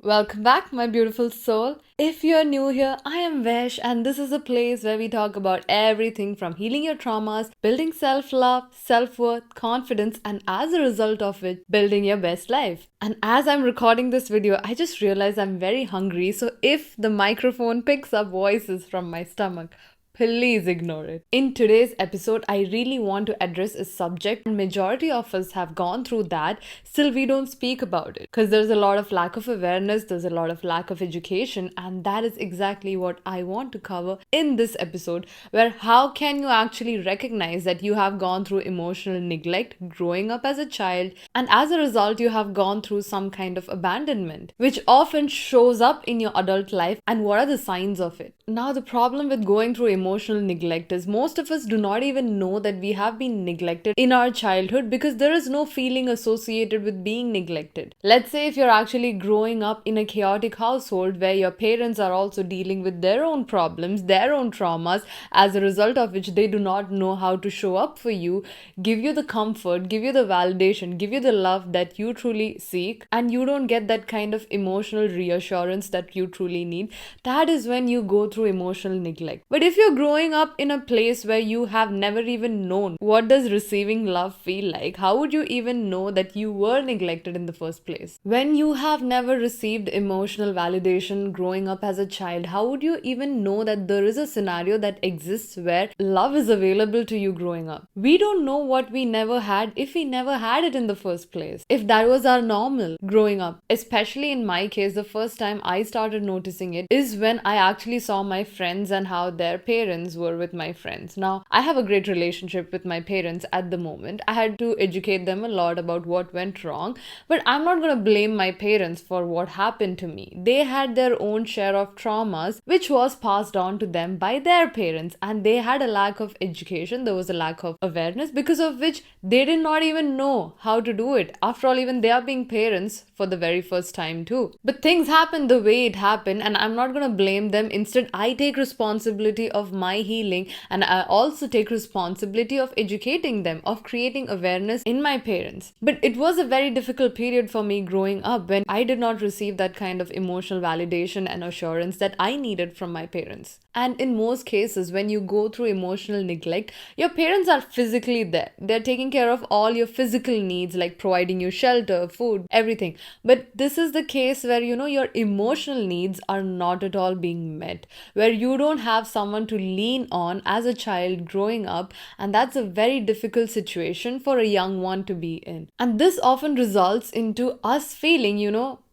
Welcome back, my beautiful soul. If you're new here, I am Vesh, and this is a place where we talk about everything from healing your traumas, building self love, self worth, confidence, and as a result of it, building your best life. And as I'm recording this video, I just realized I'm very hungry, so if the microphone picks up voices from my stomach, please ignore it. In today's episode, I really want to address a subject. Majority of us have gone through that, still we don't speak about it. Because there's a lot of lack of awareness, there's a lot of lack of education, and that is exactly what I want to cover in this episode, where how can you actually recognize that you have gone through emotional neglect growing up as a child, and as a result, you have gone through some kind of abandonment, which often shows up in your adult life, and what are the signs of it. Now, the problem with going through emotional neglect is most of us do not even know that we have been neglected in our childhood because there is no feeling associated with being neglected. Let's say if you're actually growing up in a chaotic household where your parents are also dealing with their own problems, their own traumas, as a result of which they do not know how to show up for you, give you the comfort, give you the validation, give you the love that you truly seek, and you don't get that kind of emotional reassurance that you truly need, that is when you go through emotional neglect. But if you're growing up in a place where you have never even known what does receiving love feel like, how would you even know that you were neglected in the first place? When you have never received emotional validation growing up as a child, how would you even know that there is a scenario that exists where love is available to you growing up? We don't know what we never had if we never had it in the first place. If that was our normal growing up, especially in my case, the first time I started noticing it is when I actually saw my friends and how their parents were with my friends. Now, I have a great relationship with my parents at the moment. I had to educate them a lot about what went wrong, but I'm not going to blame my parents for what happened to me. They had their own share of traumas, which was passed on to them by their parents, and they had a lack of education. There was a lack of awareness because of which they did not even know how to do it. After all, even they are being parents for the very first time too. But things happened the way it happened, and I'm not going to blame them. Instead, I take responsibility of my healing, and I also take responsibility of educating them, of creating awareness in my parents. But it was a very difficult period for me growing up when I did not receive that kind of emotional validation and assurance that I needed from my parents. And in most cases, when you go through emotional neglect, your parents are physically there. They're taking care of all your physical needs, like providing you shelter, food, everything. But this is the case where, your emotional needs are not at all being met, where you don't have someone to lean on as a child growing up, and that's a very difficult situation for a young one to be in. And this often results into us feeling,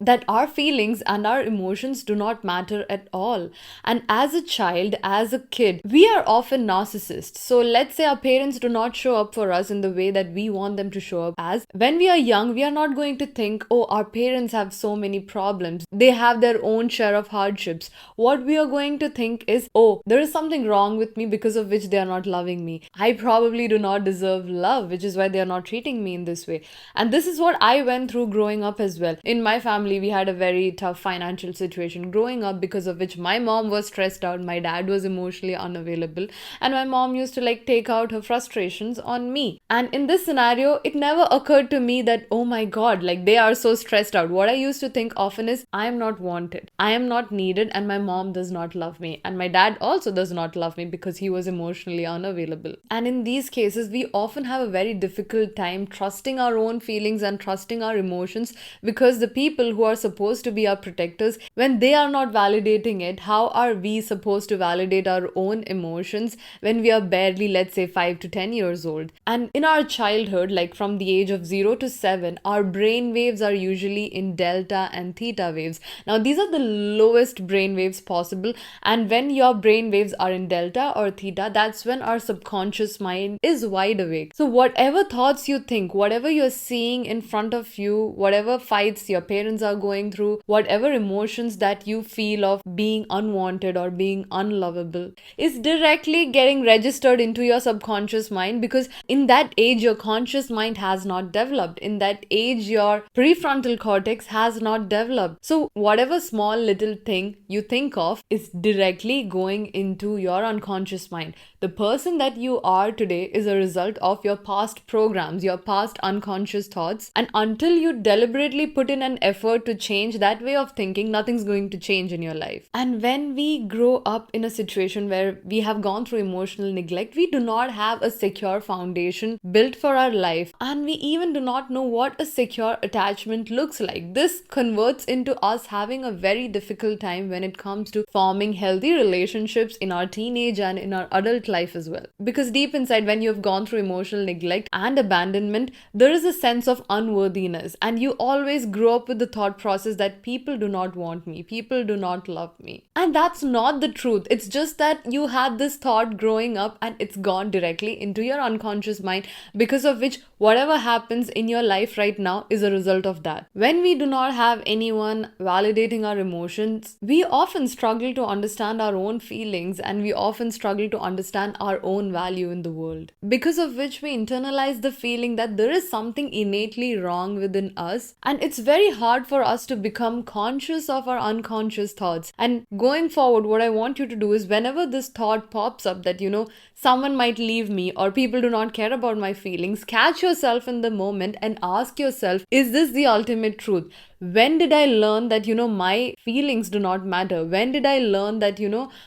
that our feelings and our emotions do not matter at all. And as a child, as a kid, we are often narcissists. So let's say our parents do not show up for us in the way that we want them to show up as. When we are young, we are not going to think, oh, our parents have so many problems. They have their own share of hardships. What we are going to think is, oh, there is something wrong with me because of which they are not loving me. I probably do not deserve love, which is why they are not treating me in this way. And this is what I went through growing up as well. In my family, we had a very tough financial situation growing up, because of which my mom was stressed out, my dad was emotionally unavailable, and my mom used to take out her frustrations on me. And in this scenario, it never occurred to me that, oh my god, they are so stressed out. What I used to think often is, I am not wanted, I am not needed, and my mom does not love me, and my dad also does not love me because he was emotionally unavailable. And in these cases, we often have a very difficult time trusting our own feelings and trusting our emotions, because the people who are supposed to be our protectors, when they are not validating it, how are we supposed to validate our own emotions when we are barely, let's say, 5 to 10 years old? And in our childhood, from the age of 0 to 7, our brain waves are usually in delta and theta waves. Now, these are the lowest brain waves possible, and when your brain waves are in delta or theta, that's when our subconscious mind is wide awake. So whatever thoughts you think, whatever you're seeing in front of you, whatever fights your parents are going through, whatever emotions that you feel of being unwanted or being unlovable, is directly getting registered into your subconscious mind, because in that age your conscious mind has not developed. In that age your prefrontal cortex has not developed. So whatever small little thing you think of is directly going into your unconscious mind. The person that you are today is a result of your past programs, your past unconscious thoughts, and until you deliberately put in an effort effort to change that way of thinking, nothing's going to change in your life. And when we grow up in a situation where we have gone through emotional neglect, we do not have a secure foundation built for our life, and we even do not know what a secure attachment looks like. This converts into us having a very difficult time when it comes to forming healthy relationships in our teenage and in our adult life as well. Because deep inside, when you have gone through emotional neglect and abandonment, there is a sense of unworthiness, and you always grow up with the thought process that people do not want me, people do not love me. And that's not the truth. It's just that you had this thought growing up and it's gone directly into your unconscious mind, because of which whatever happens in your life right now is a result of that. When we do not have anyone validating our emotions, we often struggle to understand our own feelings, and we often struggle to understand our own value in the world. Because of which we internalize the feeling that there is something innately wrong within us, and it's very hard for us to become conscious of our unconscious thoughts. And going forward, what I want you to do is, whenever this thought pops up that, someone might leave me or people do not care about my feelings, catch yourself in the moment and ask yourself, is this the ultimate truth? When did I learn that, my feelings do not matter? When did I learn that,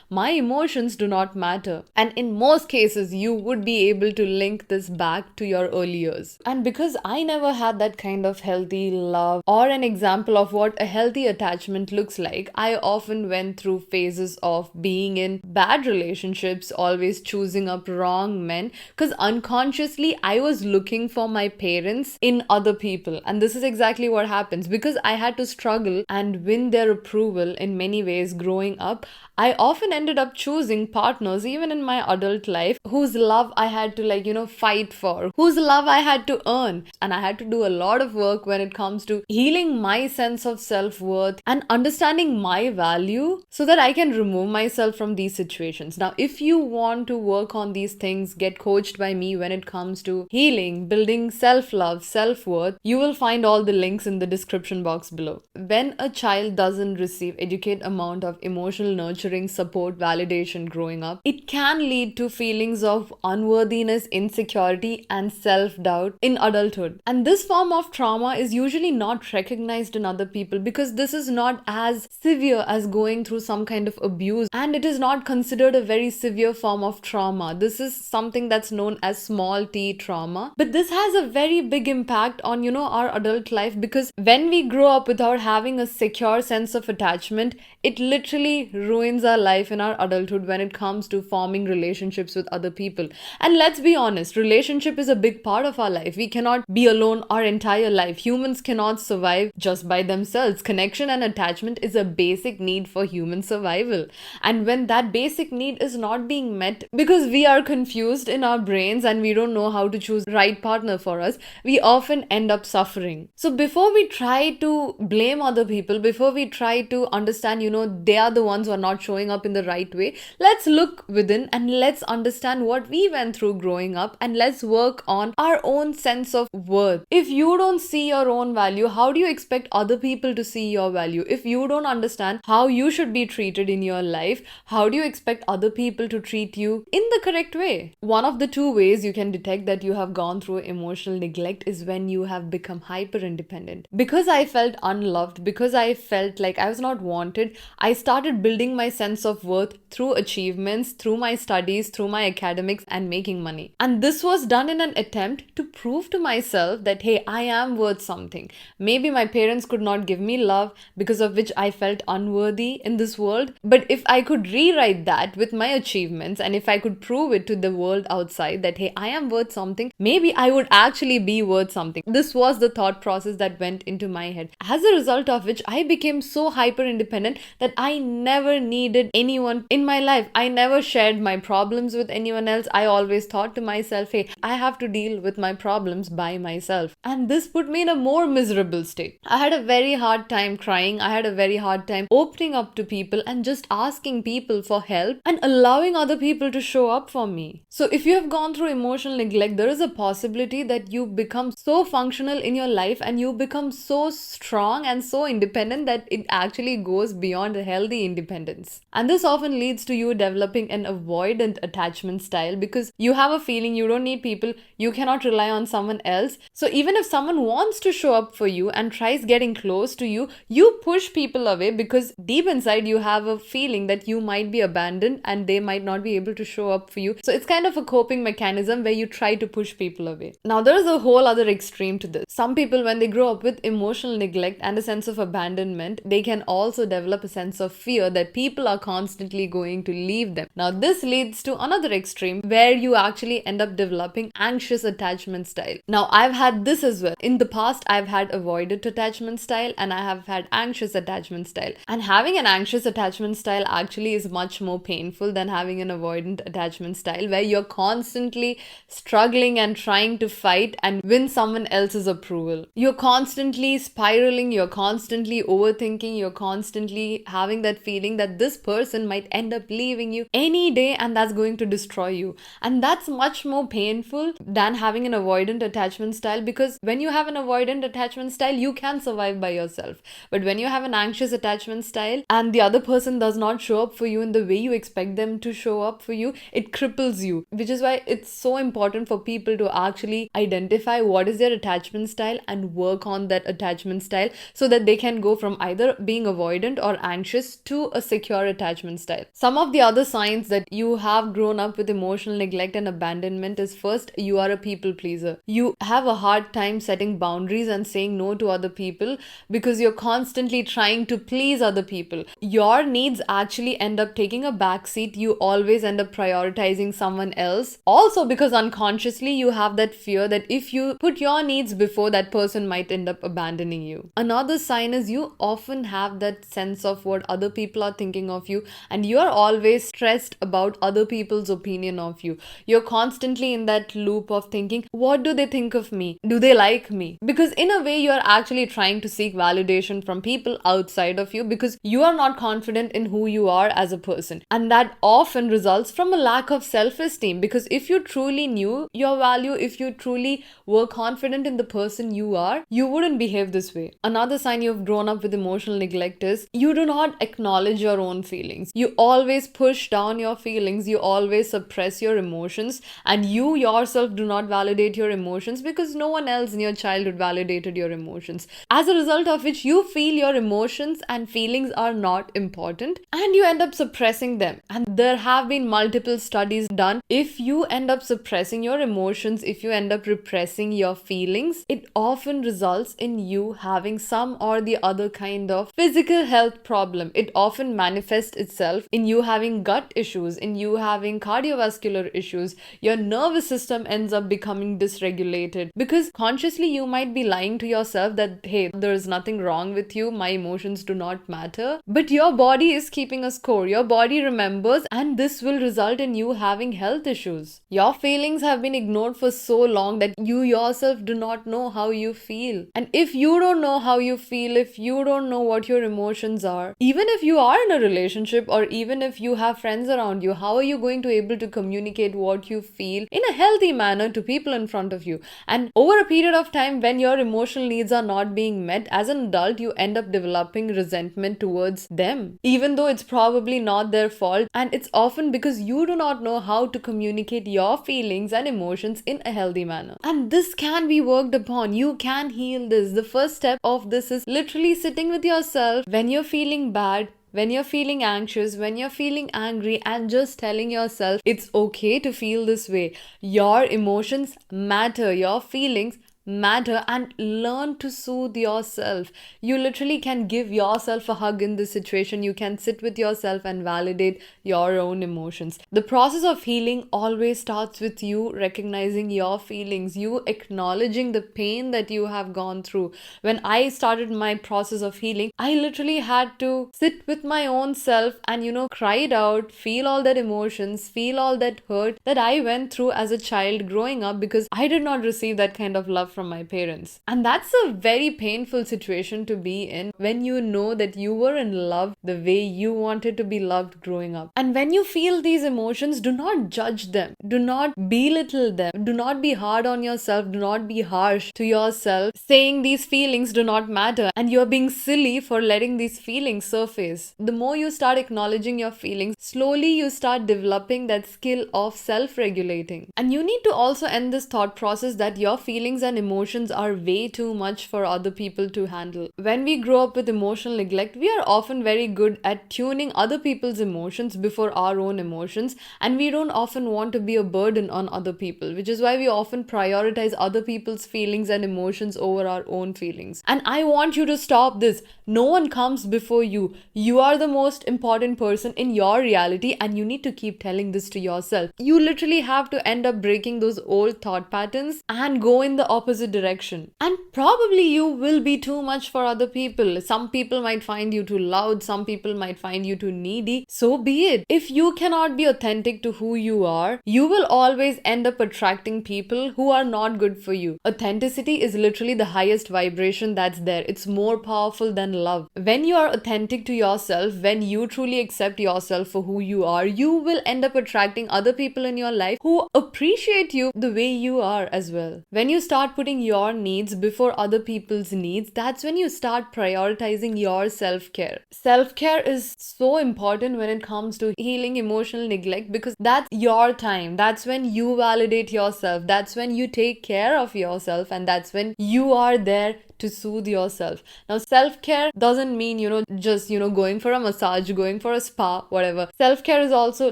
my emotions do not matter? And in most cases, you would be able to link this back to your early years. And because I never had that kind of healthy love or an example of what a healthy attachment looks like, I often went through phases of being in bad relationships, always choosing up wrong men, because unconsciously I was looking for my parents in other people. And this is exactly what happens. Because I had to struggle and win their approval in many ways growing up, I often ended up choosing partners, even in my adult life, whose love I had to fight for, whose love I had to earn. And I had to do a lot of work when it comes to healing my sense of self-worth and understanding my value so that I can remove myself from these situations. Now, if you want to work on these things, get coached by me when it comes to healing, building self-love, self-worth, you will find all the links in the description box below. When a child doesn't receive adequate amount of emotional nurturing, support, validation growing up, it can lead to feelings of unworthiness, insecurity, and self-doubt in adulthood. And this form of trauma is usually not recognized in other people because this is not as severe as going through some kind of abuse, and it is not considered a very severe form of trauma. This is something that's known as small t trauma. But this has a very big impact on, our adult life, because when we grow up without having a secure sense of attachment, it literally ruins our life in our adulthood when it comes to forming relationships with other people. And let's be honest, relationship is a big part of our life. We cannot be alone our entire life. Humans cannot survive just by themselves. Connection and attachment is a basic need for human survival. And when that basic need is not being met because we are confused in our brains and we don't know how to choose the right partner for us, we often end up suffering. So before we try to blame other people, before we try to understand, they are the ones who are not showing up in the right way, let's look within and let's understand what we went through growing up, and let's work on our own sense of worth. If you don't see your own value, how do you expect other people to see your value? If you don't understand how you should be treated in your life, how do you expect other people to treat you in the correct way? One of the two ways you can detect that you have gone through emotional neglect is when you have become hyper independent. Because I felt unloved, because I felt like I was not wanted, I started building my sense of worth through achievements, through my studies, through my academics, and making money. And this was done in an attempt to prove to myself that, hey, I am worth something. Maybe my parents could not give me love, because of which I felt unworthy in this world. But if I could rewrite that with my achievements, and if I could prove it to the world outside that, hey, I am worth something, maybe I would actually be worth something. This was the thought process that went into my head. As a result of which, I became so hyper independent that I never needed anyone in my life. I never shared my problems with anyone else. I always thought to myself, hey, I have to deal with my problems by myself. And this put me in a more miserable state. I had a very hard time crying. I had a very hard time opening up to people and just asking people for help and allowing other people to show up for me. So if you have gone through emotional neglect, there is a possibility that you become so functional in your life and you become so strong and so independent that it actually goes beyond a healthy independence. And this often leads to you developing an avoidant attachment style because you have a feeling you don't need people, you cannot rely on someone else. So even if someone wants to show up for you and tries getting close to you, you push people away because deep inside you have a feeling that you might be abandoned and they might not be able to show up for you. So it's kind of a coping mechanism where you try to push people away. Now there is a whole other extreme to this. Some people, when they grow up with emotional neglect and a sense of abandonment, they can also develop a sense of fear that people are constantly going to leave them. Now this leads to another extreme where you actually end up developing anxious attachment style. Now I've had this as well. In the past, I've had avoidant attachment style and I have had anxious attachment style. And having an anxious attachment style actually is much more painful than having an avoidant attachment style where you're constantly struggling and trying to fight and win someone else's approval. You're constantly spiraling, you're constantly overthinking, you're constantly having that feeling that this person might end up leaving you any day and that's going to destroy you. And that's much more painful than having an avoidant attachment style, because when you have an avoidant attachment style, you can survive by yourself. But when you have an anxious attachment style and the other person does not show up for you in the way you expect them to show up for you, it cripples you. Which is why it's so important for people to actually identify what is their attachment style and work on that attachment style so that they can go from either being avoidant or anxious to a secure attachment style. Some of the other signs that you have grown up with emotional neglect and abandonment is, first, you are a people pleaser. You have a hard time setting boundaries and saying no to other people because you're constantly trying to please other people. Your needs actually end up taking a backseat. You always end up prioritizing someone else. Also because unconsciously you have that fear that if you put your needs before, that person might end up abandoning you. Another sign is you often have that sense of what other people are thinking of you and you are always stressed about other people's opinion of you. You're constantly in that loop of thinking, what do they think of me? Do they like me? Because in a way you are actually trying to seek validation from people outside of you because you are not confident in who you are as a person. And that often results from a lack of self-esteem, because if you truly knew your value, if you truly were confident in the person you are, you wouldn't behave this way. Another sign you've grown up with emotional neglect is you do not acknowledge your own feelings. You always push down your feelings, you always suppress your emotions, and you yourself do not validate your emotions because no one else in your childhood validated your emotions. As a result of which, you feel your emotions and feelings are not important and you end up suppressing them. And there have been multiple studies done. If you end up suppressing your emotions, if you end up repressing your feelings, it often results in you having some or the other kind of physical health problem. It often manifests itself in you having gut issues, in you having cardiovascular issues. Your nervous system ends up becoming dysregulated because consciously you might be lying to yourself that, hey, there is nothing wrong with you, my emotions do not matter. But your body is keeping a score. Your body remembers, and this will result in you having health issues. Your feelings have been ignored for so long that you yourself do not know how you feel. And if you don't know how you feel, if you don't know what your emotions are, even if you are in a relationship or even if you have friends around you, how are you going to able to communicate what you feel in a healthy manner to people in front of you? And over a period of time, when your emotional needs are not being met, as an adult, you end up developing resentment towards them, even though it's probably not their fault. And it's often because you do not know how to communicate your feelings and emotions in a healthy manner. And this can be worked upon. You can heal this. The first step of this is literally sitting with yourself when you're feeling bad, when you're feeling anxious, when you're feeling angry, and just telling yourself it's okay to feel this way. Your emotions matter, your feelings matter, and learn to soothe yourself. You literally can give yourself a hug in this situation. You can sit with yourself and validate your own emotions. The process of healing always starts with you recognizing your feelings, you acknowledging the pain that you have gone through. When I started my process of healing, I literally had to sit with my own self and, cry it out, feel all that emotions, feel all that hurt that I went through as a child growing up because I did not receive that kind of love from my parents. And that's a very painful situation to be in when you know that you were in love the way you wanted to be loved growing up. And when you feel these emotions, do not judge them. Do not belittle them. Do not be hard on yourself. Do not be harsh to yourself, saying these feelings do not matter and you're being silly for letting these feelings surface. The more you start acknowledging your feelings, slowly you start developing that skill of self-regulating. And you need to also end this thought process that your feelings and emotions are way too much for other people to handle. When we grow up with emotional neglect, we are often very good at tuning other people's emotions before our own emotions, and we don't often want to be a burden on other people, which is why we often prioritize other people's feelings and emotions over our own feelings. And I want you to stop this. No one comes before you. You are the most important person in your reality, and you need to keep telling this to yourself. You literally have to end up breaking those old thought patterns and go in the opposite direction. And probably you will be too much for other people. Some people might find you too loud, some people might find you too needy. So be it. If you cannot be authentic to who you are, you will always end up attracting people who are not good for you. Authenticity is literally the highest vibration that's there. It's more powerful than love. When you are authentic to yourself, when you truly accept yourself for who you are, you will end up attracting other people in your life who appreciate you the way you are as well. When you start putting your needs before other people's needs, that's when you start prioritizing your self-care. Self-care is so important when it comes to healing emotional neglect, because that's your time. That's when you validate yourself. That's when you take care of yourself, and that's when you are there to soothe yourself. Now, self-care doesn't mean, just, going for a massage, going for a spa, whatever. Self-care is also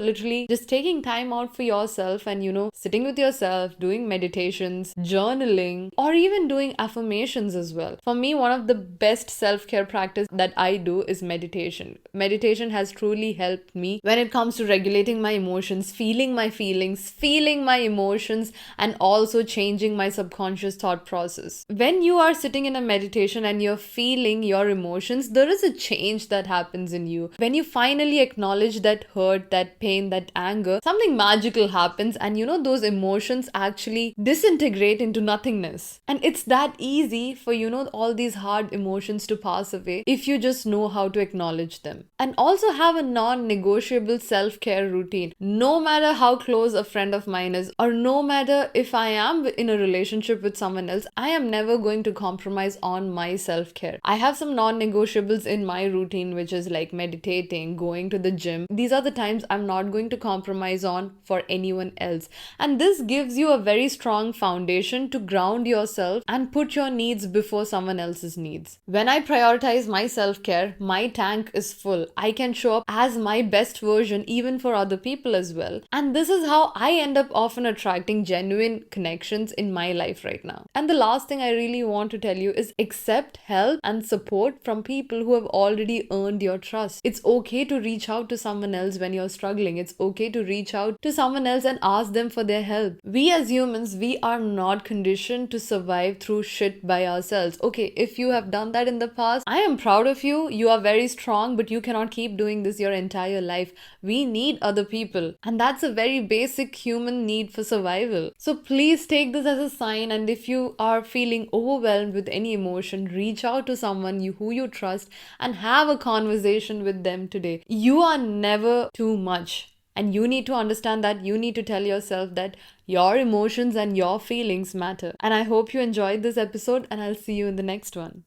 literally just taking time out for yourself and, sitting with yourself, doing meditations, journaling, or even doing affirmations as well. For me, one of the best self-care practice that I do is meditation. Meditation has truly helped me when it comes to regulating my emotions, feeling my feelings, feeling my emotions, and also changing my subconscious thought process. When you are sitting in a meditation and you're feeling your emotions, there is a change that happens in you. When you finally acknowledge that hurt, that pain, that anger, something magical happens, and those emotions actually disintegrate into nothingness. And it's that easy for all these hard emotions to pass away if you just know how to acknowledge them. And also have a non-negotiable self-care routine. No matter how close a friend of mine is, or no matter if I am in a relationship with someone else, I am never going to compromise on my self-care. I have some non-negotiables in my routine, which is like meditating, going to the gym. These are the times I'm not going to compromise on for anyone else. And this gives you a very strong foundation to ground yourself and put your needs before someone else's needs. When I prioritize my self-care, my tank is full. I can show up as my best version even for other people as well. And this is how I end up often attracting genuine connections in my life right now. And the last thing I really want to tell you is accept help and support from people who have already earned your trust. It's okay to reach out to someone else when you're struggling. It's okay to reach out to someone else and ask them for their help. We as humans, we are not conditioned to survive through shit by ourselves. Okay, if you have done that in the past, I am proud of you. You are very strong, but you cannot keep doing this your entire life. We need other people, and that's a very basic human need for survival. So please take this as a sign, and if you are feeling overwhelmed with any emotion, reach out to someone who you trust and have a conversation with them today. You are never too much. And you need to understand that. You need to tell yourself that your emotions and your feelings matter. And I hope you enjoyed this episode, and I'll see you in the next one.